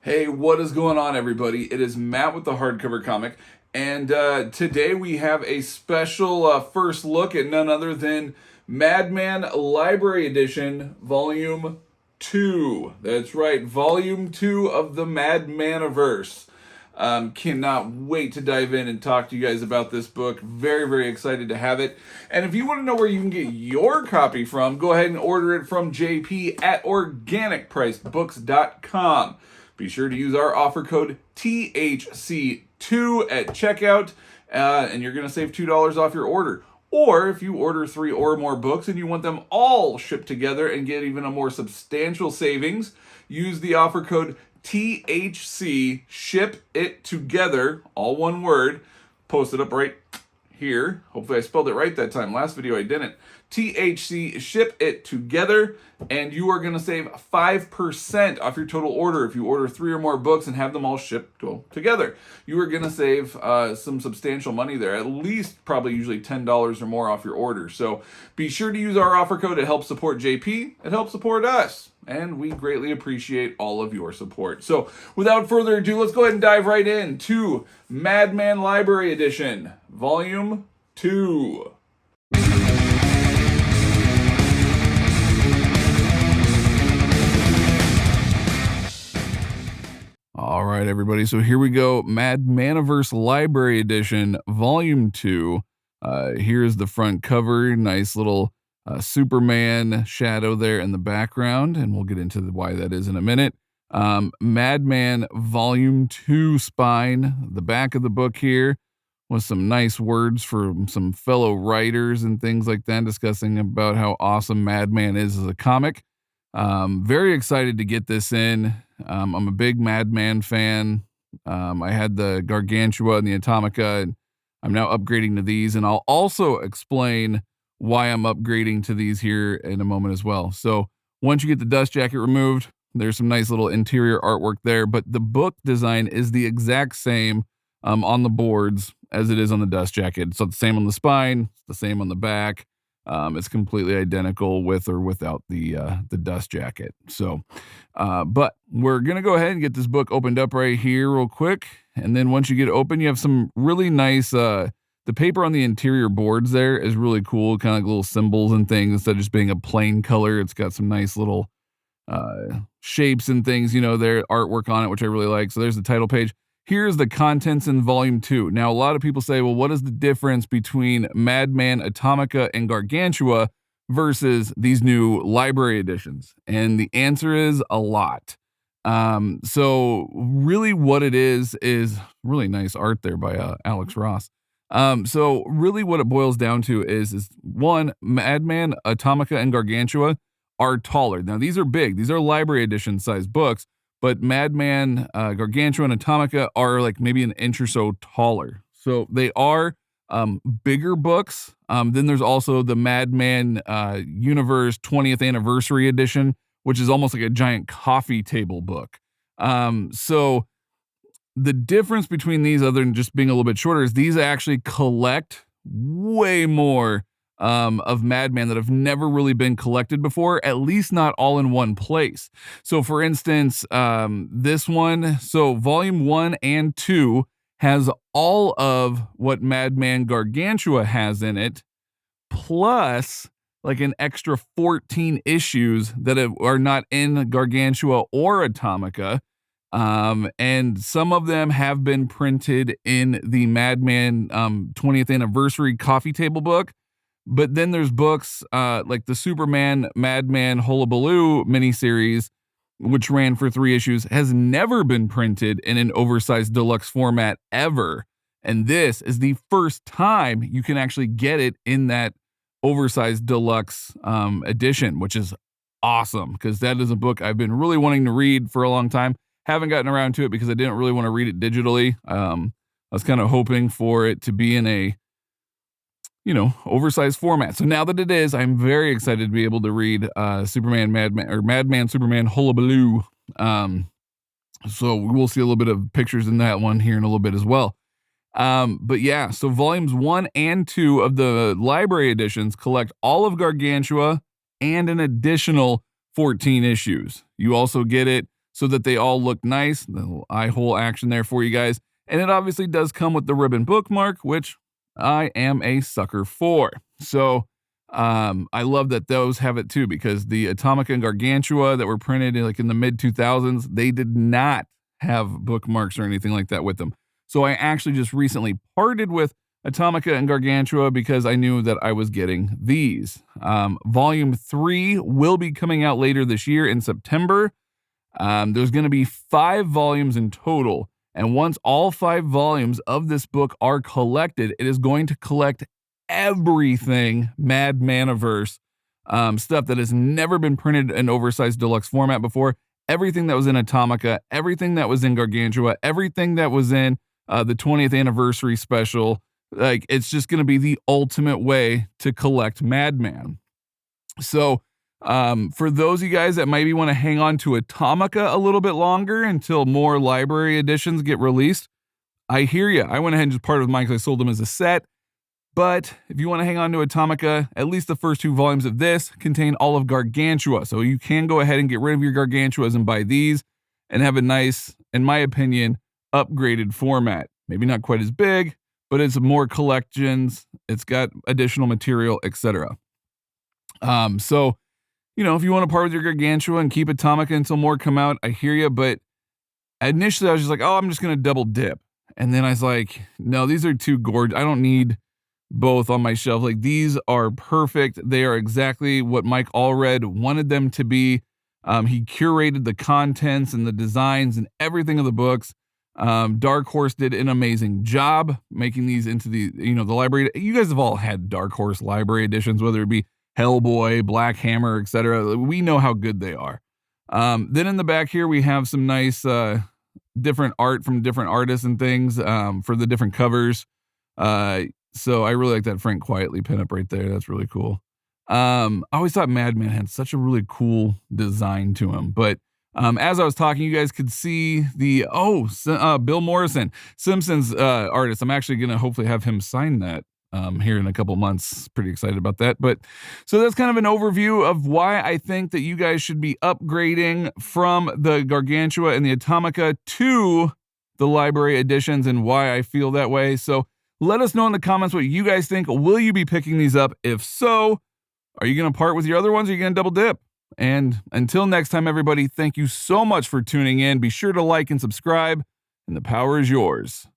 Hey, what is going on, everybody? It is Matt with the Hardcover Comic, and today we have a special first look at none other than Madman Library Edition, Volume 2. That's right, Volume 2 of the Madmaniverse. Cannot wait to dive in and talk to you guys about this book. Very, very excited to have it. And if you want to know where you can get your copy from, go ahead and order it from JP at organicpricebooks.com. Be sure to use our offer code THC2 at checkout, and you're going to save $2 off your order. Or if you order 3 or more books and you want them all shipped together and get even a more substantial savings, use the offer code THCSHIPITTOGETHER, all one word, post it up right here. Hopefully I spelled it right that time. Last video I didn't. THCSHIPITTOGETHER, and you are going to save 5% off your total order if you order 3 or more books and have them all shipped together. You are going to save some substantial money there, at least probably usually $10 or more off your order. So be sure to use our offer code. It helps support JP. It helps support us. And we greatly appreciate all of your support. So without further ado, let's go ahead and dive right into Madman Library Edition, Volume 2. All right, everybody. So here we go. Madmaniverse Library Edition, Volume 2. Here's the front cover. Nice little Superman shadow there in the background, and we'll get into why that is in a minute. Madman Volume 2 spine. The back of the book here with some nice words from some fellow writers and things like that, discussing about how awesome Madman is as a comic. Very excited to get this in. I'm a big Madman fan. I had the Gargantua and the Atomica, and I'm now upgrading to these, and I'll also explain why I'm upgrading to these here in a moment as well. So once you get the dust jacket removed, there's some nice little interior artwork there, but the book design is the exact same on the boards as it is on the dust jacket. So it's the same on the spine, it's the same on the back. It's completely identical with or without the dust jacket. So, but we're going to go ahead and get this book opened up right here real quick. And then once you get open, you have some really nice, the paper on the interior boards there is really cool, kind of like little symbols and things instead of just being a plain color. It's got some nice little shapes and things, you know, there, artwork on it, which I really like. So there's the title page. Here's the contents in Volume 2. Now, a lot of people say, well, what is the difference between Madman, Atomica, and Gargantua versus these new library editions? And the answer is a lot. So really what it is really nice art there by Alex Ross. So really what it boils down to is one, Madman, Atomica, and Gargantua are taller. Now, these are big. These are library edition sized books. But Madman, Gargantua, and Atomica are like maybe an inch or so taller. So they are bigger books. Then there's also the Madman Universe 20th Anniversary Edition, which is almost like a giant coffee table book. So the difference between these, other than just being a little bit shorter, is these actually collect way more of Madman that have never really been collected before, at least not all in one place. So for instance, this one, so Volume 1 and 2 has all of what Madman Gargantua has in it, plus like an extra 14 issues that are not in Gargantua or Atomica. And some of them have been printed in the Madman 20th Anniversary coffee table book. But then there's books like the Superman Madman Hullabaloo miniseries, which ran for 3 issues, has never been printed in an oversized deluxe format ever. And this is the first time you can actually get it in that oversized deluxe edition, which is awesome because that is a book I've been really wanting to read for a long time. Haven't gotten around to it because I didn't really want to read it digitally. I was kind of hoping for it to be in a oversized format. So now that it is, I'm very excited to be able to read Madman Superman Hullabaloo. So we'll see a little bit of pictures in that one here in a little bit as well. But yeah, so volumes 1 and 2 of the library editions collect all of Gargantua and an additional 14 issues. You also get it. so that they all look nice. The little eye hole action there for you guys. And it obviously does come with the ribbon bookmark, which I am a sucker for. So I love that those have it too, because the Atomica and Gargantua that were printed in like in the mid 2000s, they did not have bookmarks or anything like that with them. So I actually just recently parted with Atomica and Gargantua because I knew that I was getting these. Volume 3 will be coming out later this year in September. There's going to be 5 volumes in total. And once all 5 volumes of this book are collected, it is going to collect everything Madmaniverse, stuff that has never been printed in oversized deluxe format before. Everything that was in Atomica, everything that was in Gargantua, everything that was in the 20th anniversary special. Like, it's just going to be the ultimate way to collect Madman. So for those of you guys that maybe want to hang on to Atomica a little bit longer until more library editions get released, I hear you. I went ahead and just parted with mine because I sold them as a set. But if you want to hang on to Atomica, at least the first 2 volumes of this contain all of Gargantua. So you can go ahead and get rid of your Gargantuas and buy these and have a nice, in my opinion, upgraded format. Maybe not quite as big, but it's more collections. It's got additional material, etc. So, you know, if you want to part with your Gargantua and keep Atomica until more come out, I hear you. But initially I was just like, oh, I'm just going to double dip. And then I was like, no, these are too gorgeous. I don't need both on my shelf. Like, these are perfect. They are exactly what Mike Allred wanted them to be. He curated the contents and the designs and everything of the books. Dark Horse did an amazing job making these into the, you know, the library. You guys have all had Dark Horse library editions, whether it be Hellboy, Black Hammer, etc. We know how good they are. Then in the back here, we have some nice different art from different artists and things for the different covers. So I really like that Frank Quietly pinup right there. That's really cool. I always thought Madman had such a really cool design to him. But as I was talking, you guys could see the, Bill Morrison, Simpsons artist. I'm actually going to hopefully have him sign that here in a couple months. Pretty excited about that. But so that's kind of an overview of why I think that you guys should be upgrading from the Gargantua and the Atomica to the library editions and why I feel that way. So let us know in the comments what you guys think. Will you be picking these up? If so, are you going to part with your other ones or are you going to double dip? And until next time, everybody, thank you so much for tuning in. Be sure to like and subscribe, and the power is yours.